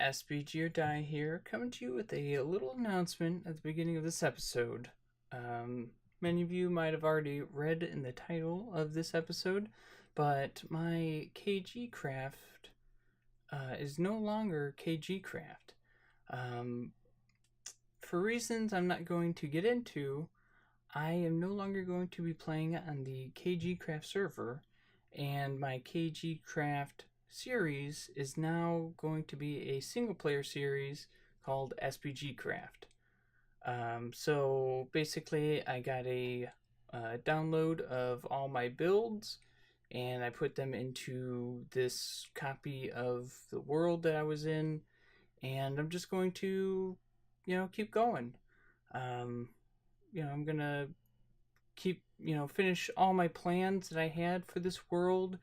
SBG here, coming to you with a little announcement at the beginning of this episode. Many of you might have already read in the title of this episode, but my KG Craft is no longer KG Craft. For reasons I'm not going to get into, I am no longer going to be playing on the KG Craft server, and my KG Craft series is now going to be a single player series called SBG Craft. So basically I got a download of all my builds and I put them into this copy of the world that I was in, and I'm just going to, keep going. I'm gonna keep, finish all my plans that I had for this world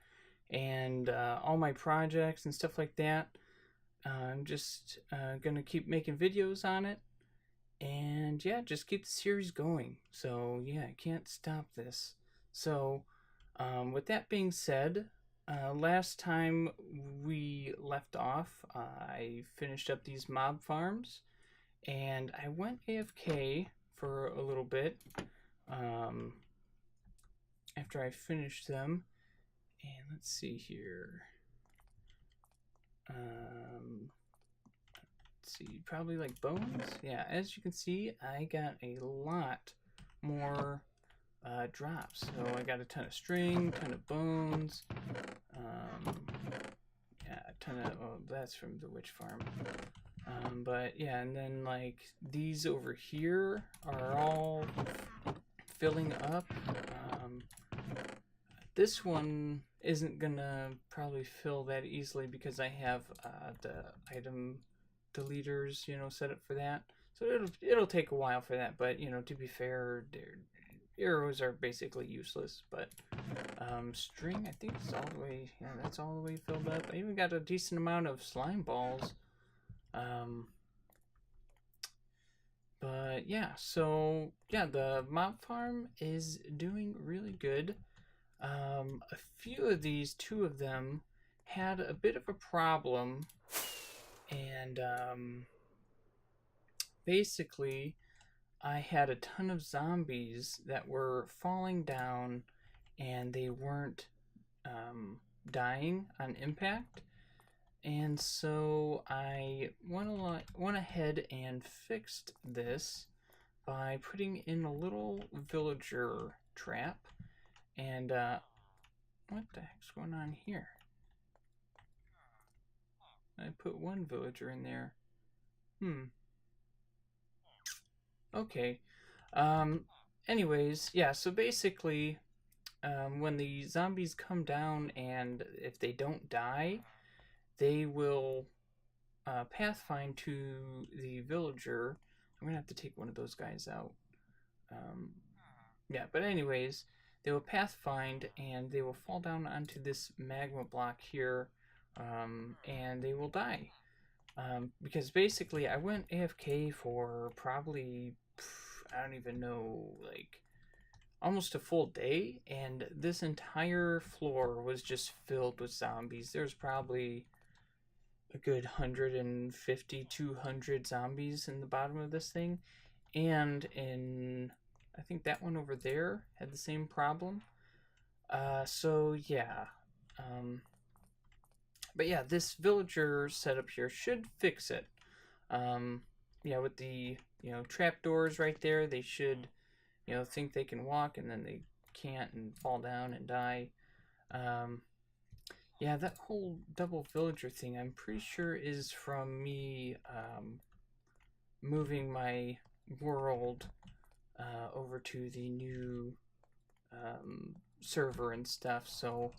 and all my projects and stuff like that. I'm just gonna keep making videos on it, and yeah, just keep the series going. So yeah, I can't stop this. So with that being said, last time we left off, I finished up these mob farms and I went AFK for a little bit after I finished them. And let's see here. Let's see, probably like bones. Yeah, as you can see, I got a lot more drops. So I got a ton of string, ton of bones. Yeah, a ton of. Oh, that's from the witch farm. But yeah, and then like these over here are all filling up. This one isn't gonna probably fill that easily because I have the item deleters, set up for that. So it'll take a while for that, but to be fair, their arrows are basically useless. But string, I think it's all the way. Yeah, that's all the way filled up. I even got a decent amount of slime balls. But yeah, so yeah, the mob farm is doing really good. A few of these, two of them, had a bit of a problem, and basically I had a ton of zombies that were falling down and they weren't dying on impact, and so I went ahead and fixed this by putting in a little villager trap. And what the heck's going on here? I put one villager in there. Okay. Anyways, yeah, so basically, when the zombies come down and if they don't die, they will pathfind to the villager. I'm gonna have to take one of those guys out. Yeah, but anyways, they will pathfind and they will fall down onto this magma block here, and they will die. Because basically I went AFK for probably, I don't even know, like almost a full day, and this entire floor was just filled with zombies. There's probably a good 150, 200 zombies in the bottom of this thing, and in I think that one over there had the same problem. So yeah. But yeah, this villager setup here should fix it. Yeah, with the, trapdoors right there, they should, think they can walk and then they can't and fall down and die. Yeah, that whole double villager thing, I'm pretty sure is from me moving my world over to the new server and stuff. So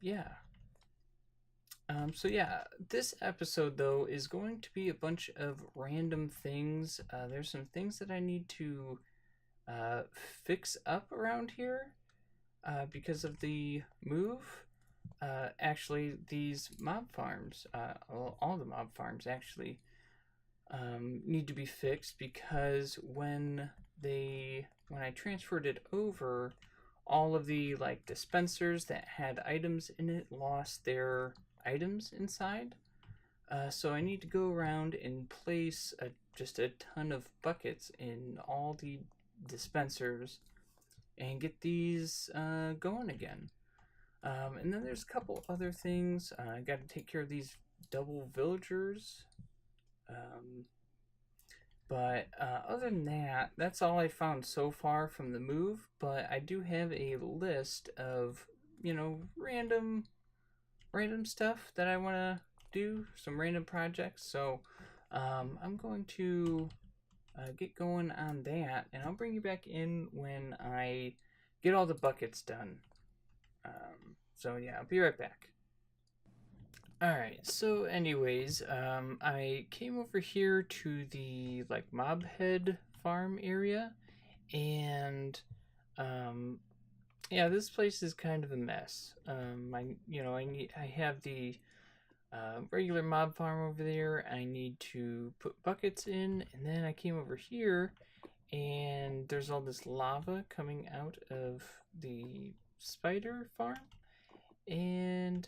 yeah. So yeah, this episode though is going to be a bunch of random things. There's some things that I need to fix up around here because of the move. actually, these mob farms, all the mob farms actually, need to be fixed because when I transferred it over, all of the like dispensers that had items in it lost their items inside. So I need to go around and place just a ton of buckets in all the dispensers and get these going again. And then there's a couple other things. I got to take care of these double villagers. Um, but other than that, that's all I found so far from the move. But I do have a list of, random stuff that I want to do, some random projects. So I'm going to get going on that, and I'll bring you back in when I get all the buckets done. So yeah, I'll be right back. Alright, so anyways, I came over here to the like mob head farm area, and yeah, this place is kind of a mess. I have the regular mob farm over there. I need to put buckets in, and then I came over here, and there's all this lava coming out of the spider farm. And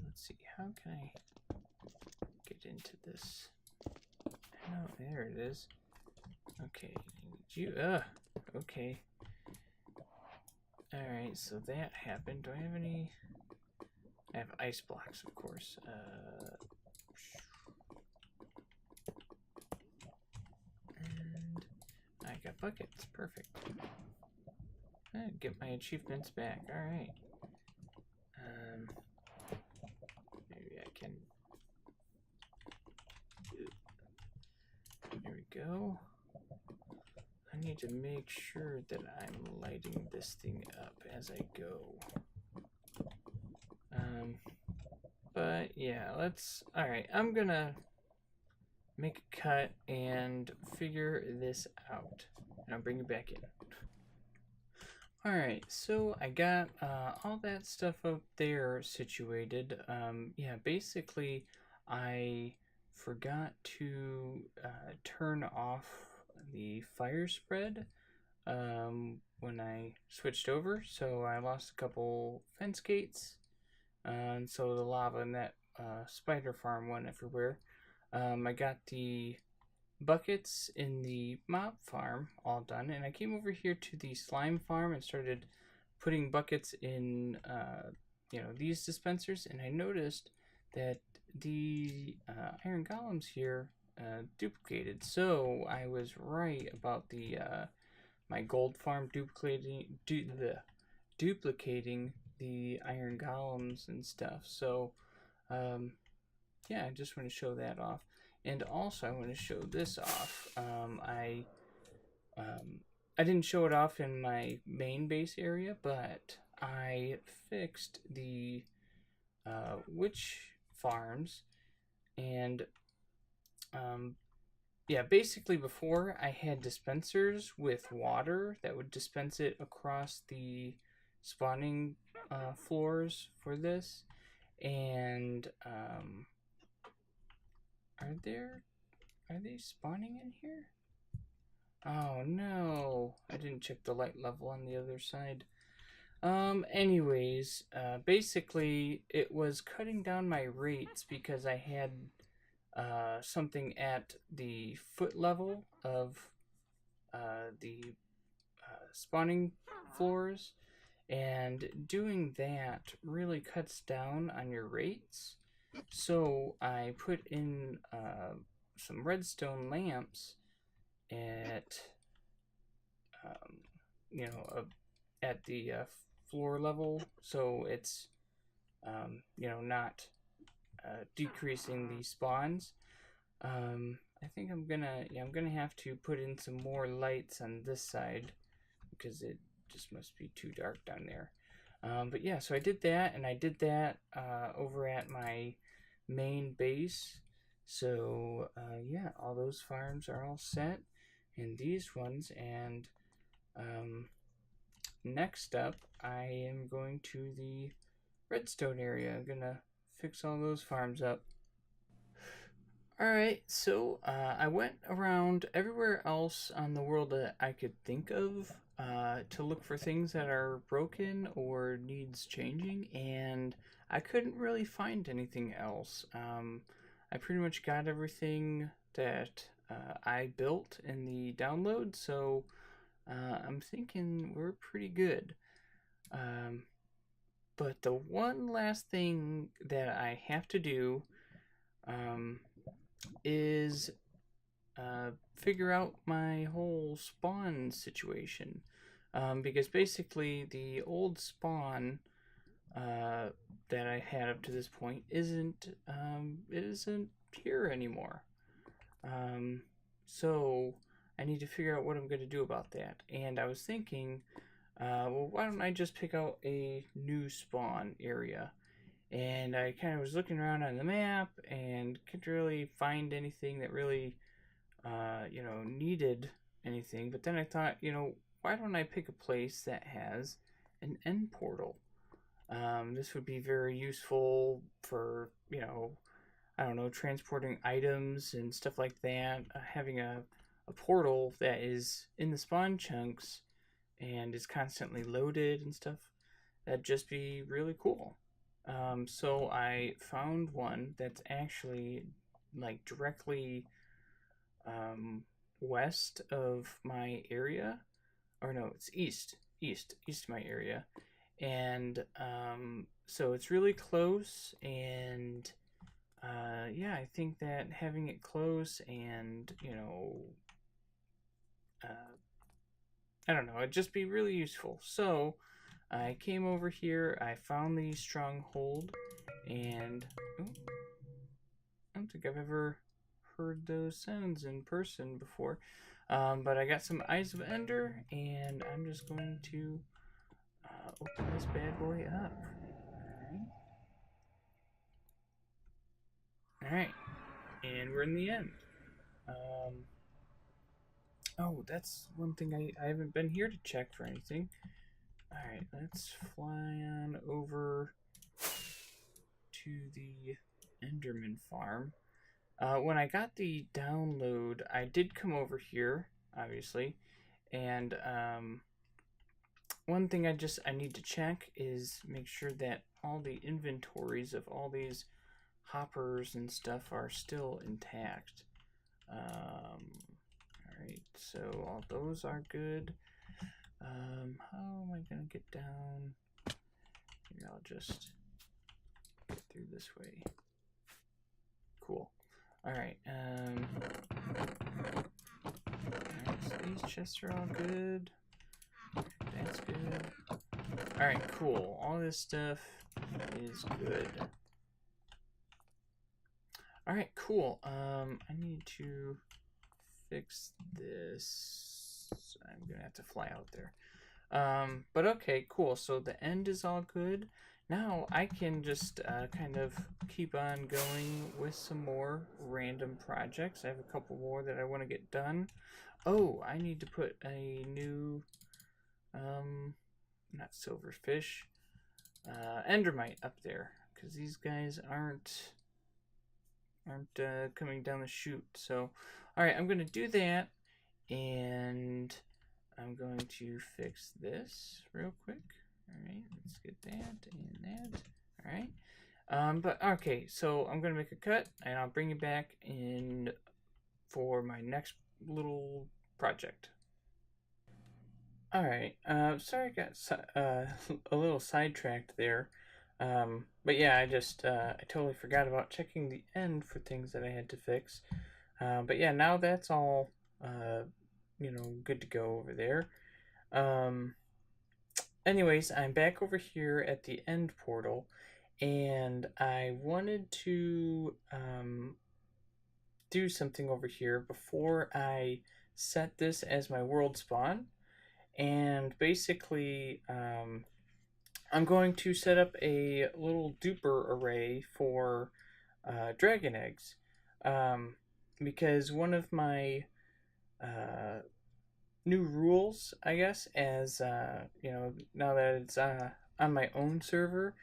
let's see, how can I get into this? Oh, there it is. Okay, okay. Alright, so that happened. Do I have any? I have ice blocks, of course. And I got buckets. Perfect. Get my achievements back. Alright. Maybe I can. There we go. I need to make sure that I'm lighting this thing up as I go. But yeah, alright, I'm gonna make a cut and figure this out. And I'll bring you back in. Alright, so I got all that stuff up there situated. Yeah, basically I forgot to turn off the fire spread when I switched over, so I lost a couple fence gates, and so the lava in that spider farm went everywhere. I got the buckets in the mob farm all done, and I came over here to the slime farm and started putting buckets in these dispensers, and I noticed that the iron golems here duplicated. So I was right about the my gold farm duplicating the iron golems and stuff. So yeah, I just want to show that off. And also I want to show this off. I didn't show it off in my main base area, but I fixed the witch farms. And yeah, basically before I had dispensers with water that would dispense it across the spawning floors for this. And are they spawning in here? Oh no, I didn't check the light level on the other side. Anyways, basically it was cutting down my rates because I had something at the foot level of the spawning floors, and doing that really cuts down on your rates. So I put in some redstone lamps at at the floor level, so it's not decreasing the spawns. I think I'm gonna have to put in some more lights on this side because it just must be too dark down there. But yeah, so I did that, and I did that over at my main base. So yeah, all those farms are all set, and these ones. And next up, I am going to the redstone area. I'm gonna fix all those farms up. Alright, so I went around everywhere else on the world that I could think of to look for things that are broken or needs changing, and I couldn't really find anything else. I pretty much got everything that I built in the download, so I'm thinking we're pretty good. Um, but the one last thing that I have to do um, is figure out my whole spawn situation. Because basically, the old spawn that I had up to this point isn't here anymore. Um, so I need to figure out what I'm going to do about that. And I was thinking, well, why don't I just pick out a new spawn area? And I kind of was looking around on the map and couldn't really find anything that really, needed anything. But then I thought, why don't I pick a place that has an end portal? This would be very useful for, I don't know, transporting items and stuff like that. Having a portal that is in the spawn chunks and is constantly loaded and stuff, that'd just be really cool. So I found one that's actually like directly west of my area, or no, it's east of my area, and so it's really close. And yeah, I think that having it close and I don't know, it'd just be really useful. So I came over here, I found the Stronghold, and ooh, I don't think I've ever heard those sounds in person before. But I got some Eyes of Ender, and I'm just going to open this bad boy up. Alright, and we're in the end. Oh, that's one thing I haven't been here to check for anything. Alright, let's fly on over to the Enderman Farm. When I got the download, I did come over here, obviously, and one thing I need to check is make sure that all the inventories of all these hoppers and stuff are still intact. Alright, so all those are good. How am I gonna get down? Here, I'll just get through this way. Cool. Alright, so these chests are all good. That's good. Alright, cool. All this stuff is good. Alright, cool. I need to fix this. I'm gonna have to fly out there. But okay, cool. So the end is all good. Now I can just kind of keep on going with some more random projects. I have a couple more that I want to get done. Oh, I need to put a new, not silverfish, endermite up there, because these guys aren't coming down the chute. So, all right, I'm going to do that, and I'm going to fix this real quick. All right, let's get that and that. All right. But okay, so I'm going to make a cut, and I'll bring you back in for my next little project. All right. Sorry, I got a little sidetracked there. But yeah, I totally forgot about checking the end for things that I had to fix. But yeah, now that's all, good to go over there. Anyways, I'm back over here at the end portal, and I wanted to do something over here before I set this as my world spawn. And basically, I'm going to set up a little duper array for dragon eggs, because one of my new rules, I guess, as now that it's on my own server,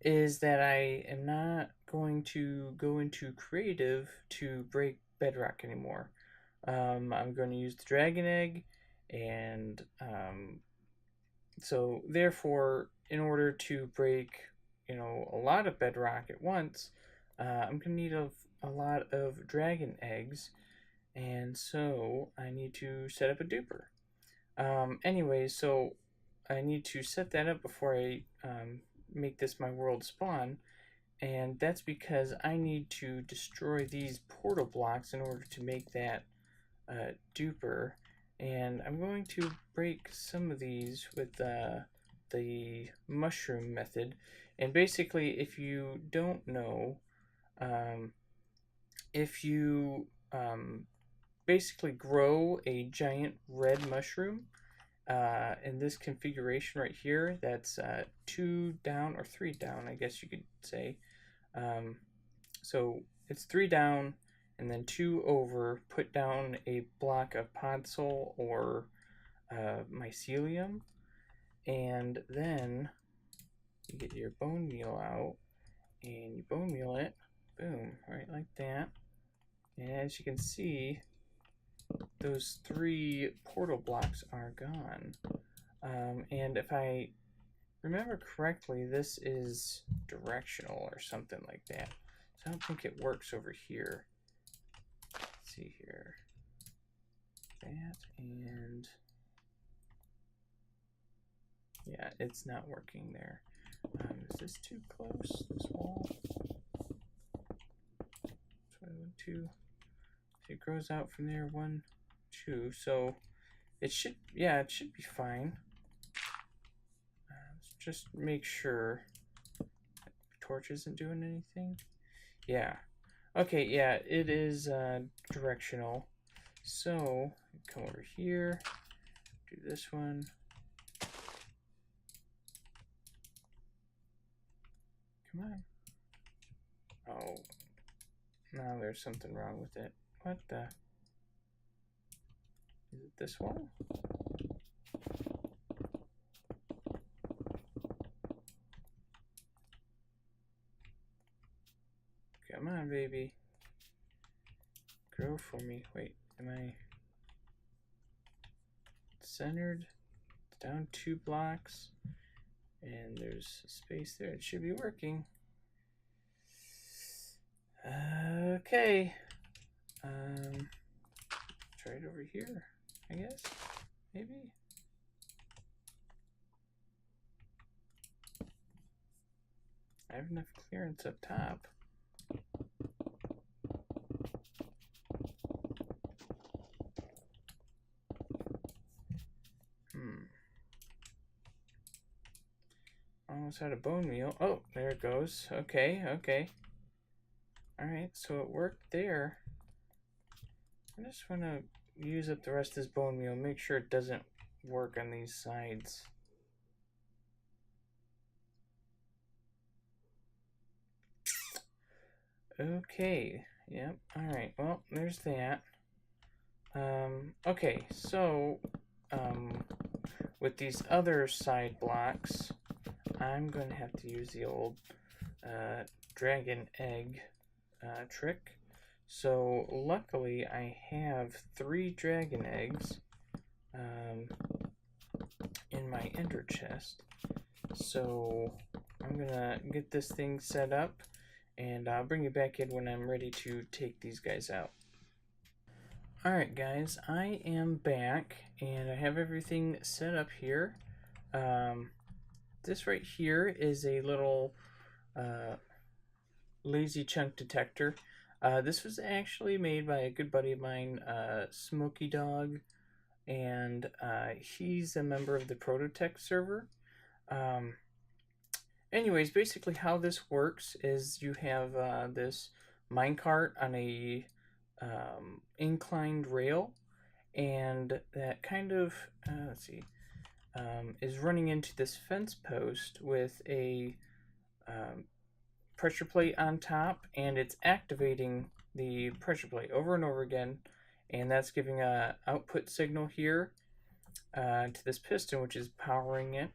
is that I am not going to go into creative to break bedrock anymore. I'm going to use the dragon egg, and so therefore, in order to break, a lot of bedrock at once, I'm going to need a lot of dragon eggs, and so I need to set up a duper. Anyway, so I need to set that up before I make this my world spawn, and that's because I need to destroy these portal blocks in order to make that duper. And I'm going to break some of these with the mushroom method. And basically, if you don't know, if you basically grow a giant red mushroom in this configuration right here, that's 2 down or 3 down, I guess you could say. So it's 3 down and then 2 over. Put down a block of podzol or mycelium, and then you get your bone meal out and you bone meal it. Boom, right like that. And as you can see, those 3 portal blocks are gone. And if I remember correctly, this is directional or something like that. So I don't think it works over here. Let's see here. That, and yeah, it's not working there. Is this too close, this wall? So 1, 2. It grows out from there, 1, 2. So it should, yeah, it should be fine. Let's just make sure the torch isn't doing anything. Yeah. Okay, yeah, it is directional. So come over here, do this one. Come on. Oh, now there's something wrong with it. What the? Is it this one? Come on, baby. Grow for me. Wait, am I centered? It's down 2 blocks. And there's a space there. It should be working. Okay. Try it over here, I guess. Maybe. I have enough clearance up top. Almost out of bone meal. Oh, there it goes. Okay, okay. Alright, so it worked there. I just want to use up the rest of this bone meal. Make sure it doesn't work on these sides. Okay. Yep. Alright. Well, there's that. Okay, so with these other side blocks, I'm going to have to use the old dragon egg trick. So luckily I have 3 dragon eggs in my ender chest. So I'm gonna get this thing set up, and I'll bring you back in when I'm ready to take these guys out. Alright guys, I am back, and I have everything set up here. This right here is a little lazy chunk detector. This was actually made by a good buddy of mine, Smoky Dog, and he's a member of the Prototech server. Anyways, basically how this works is you have this minecart on a inclined rail, and that kind of, let's see, is running into this fence post with a pressure plate on top, and it's activating the pressure plate over and over again, and that's giving a output signal here to this piston, which is powering it.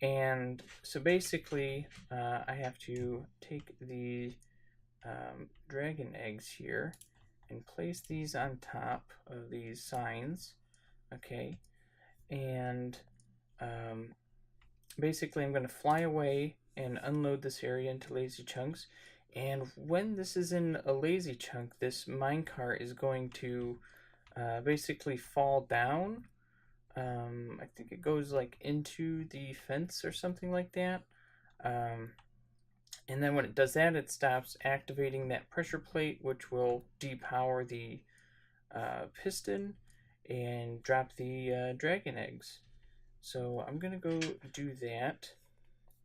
And so basically, I have to take the dragon eggs here and place these on top of these signs, okay? And basically, I'm going to fly away and unload this area into lazy chunks. And when this is in a lazy chunk, this minecart is going to basically fall down. I think it goes like into the fence or something like that. And then when it does that, it stops activating that pressure plate, which will depower the piston and drop the dragon eggs. So I'm going to go do that.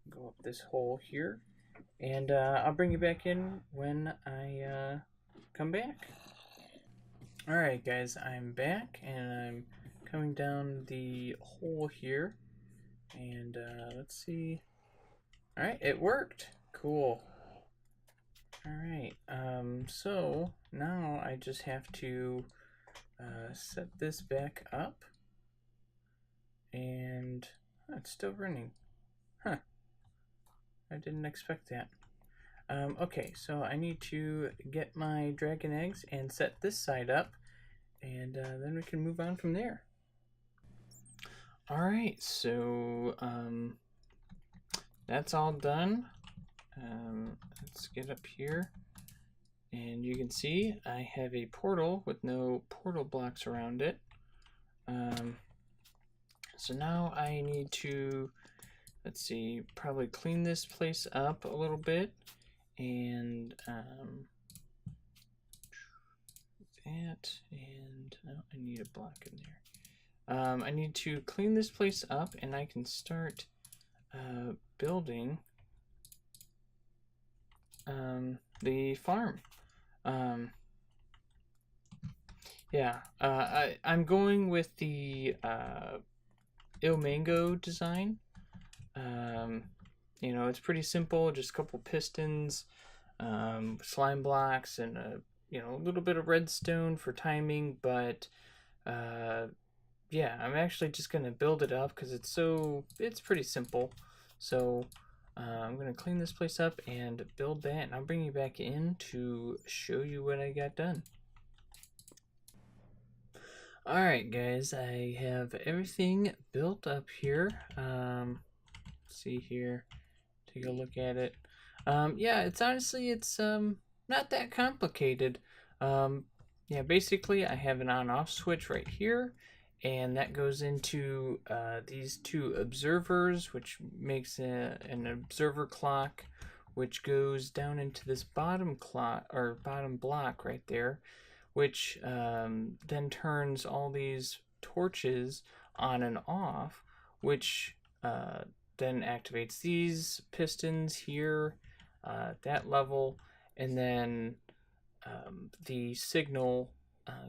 Go up this hole here. And I'll bring you back in when I come back. Alright guys, I'm back and I'm coming down the hole here. And let's see. Alright, it worked. Cool. Alright, so now I just have to set this back up. And it's still running. Huh. I didn't expect that. Okay, so I need to get my dragon eggs and set this side up, and then we can move on from there. Alright, so that's all done. Let's get up here, and you can see I have a portal with no portal blocks around it. So now I need to, let's see, probably clean this place up a little bit, and that, and no, I need a block in there. I need to clean this place up, and I can start building the farm. Yeah, I'm going with the Ilmango design. You know, it's pretty simple, just a couple pistons, slime blocks, and a little bit of redstone for timing. But yeah, I'm actually just gonna build it up because it's pretty simple. So I'm gonna clean this place up and build that, and I'll bring you back in to show you what I got done. Alright guys, I have everything built up here. Let's see here, take a look at it. Yeah, it's not that complicated. Yeah, basically I have an on-off switch right here, and that goes into these two observers, which makes an observer clock, which goes down into this bottom clock or bottom block right there, which then turns all these torches on and off, which then activates these pistons here at that level, and then the signal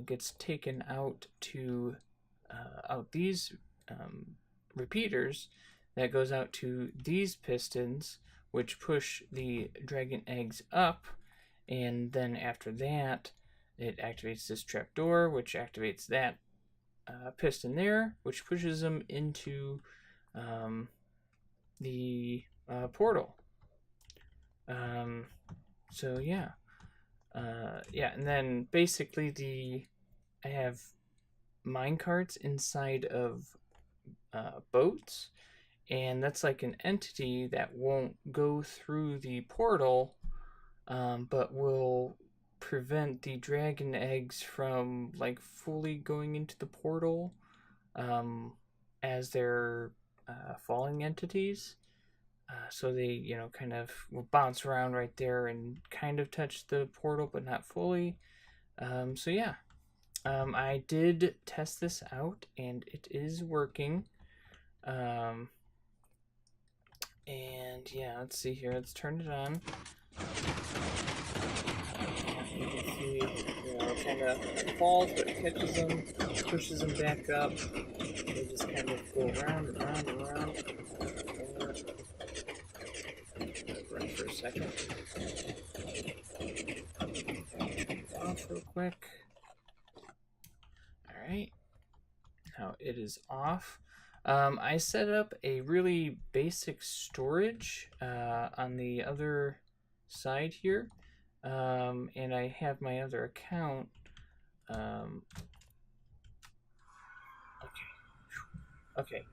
gets taken out to out these repeaters that goes out to these pistons, which push the dragon eggs up, and then after that it activates this trapdoor, which activates that piston there, which pushes them into the portal. So yeah, yeah, and then basically I have minecarts inside of boats, and that's like an entity that won't go through the portal, but will prevent the dragon eggs from like fully going into the portal as they're falling entities. So they, kind of will bounce around right there and kind of touch the portal, but not fully. So yeah, I did test this out, and it is working. And yeah, let's see here. Let's turn it on. You can see, it kind of falls, but catches them, pushes them back up. They just kind of go around and around and around. Run for a second. Off real quick. Alright. Now it is off. I set up a really basic storage on the other side here, and I have my other account. Okay.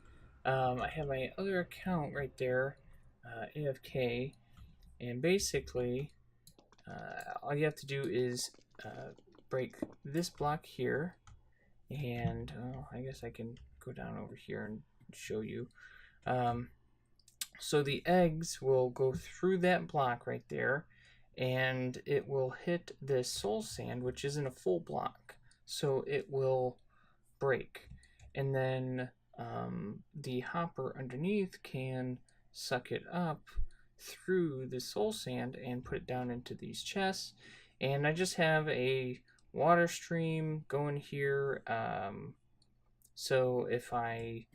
I have my other account right there, AFK, and basically, all you have to do is break this block here, and I guess I can go down over here and show you. So the eggs will go through that block right there, and it will hit this soul sand, which isn't a full block, so it will break. And then the hopper underneath can suck it up through the soul sand and put it down into these chests. And I just have a water stream going here. So if I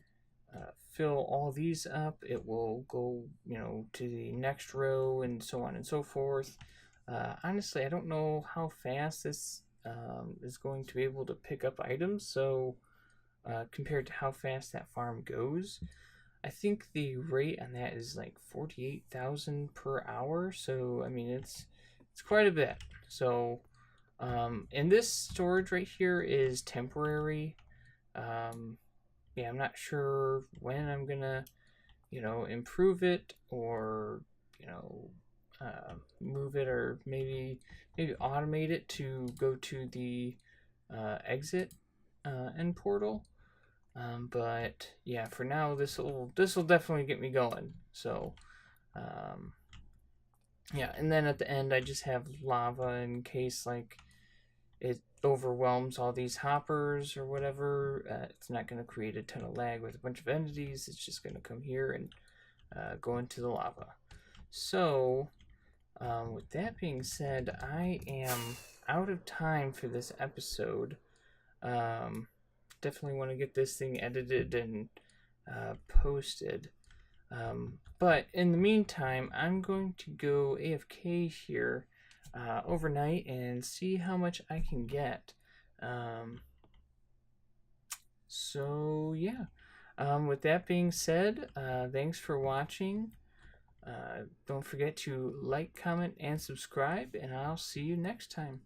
fill all these up, it will go, to the next row and so on and so forth. Honestly, I don't know how fast this is going to be able to pick up items. So compared to how fast that farm goes, I think the rate on that is like 48,000 per hour. So I mean, it's quite a bit. So and this storage right here is temporary. Yeah, I'm not sure when I'm gonna, improve it or, move it, or maybe automate it to go to the exit end portal. But yeah, for now this will definitely get me going. So yeah, and then at the end I just have lava in case like it overwhelms all these hoppers or whatever. It's not going to create a ton of lag with a bunch of entities. It's just going to come here and go into the lava. So with that being said, I am out of time for this episode. Definitely want to get this thing edited and posted. But in the meantime, I'm going to go AFK here overnight and see how much I can get. So yeah. With that being said, thanks for watching. Don't forget to like, comment, and subscribe, and I'll see you next time.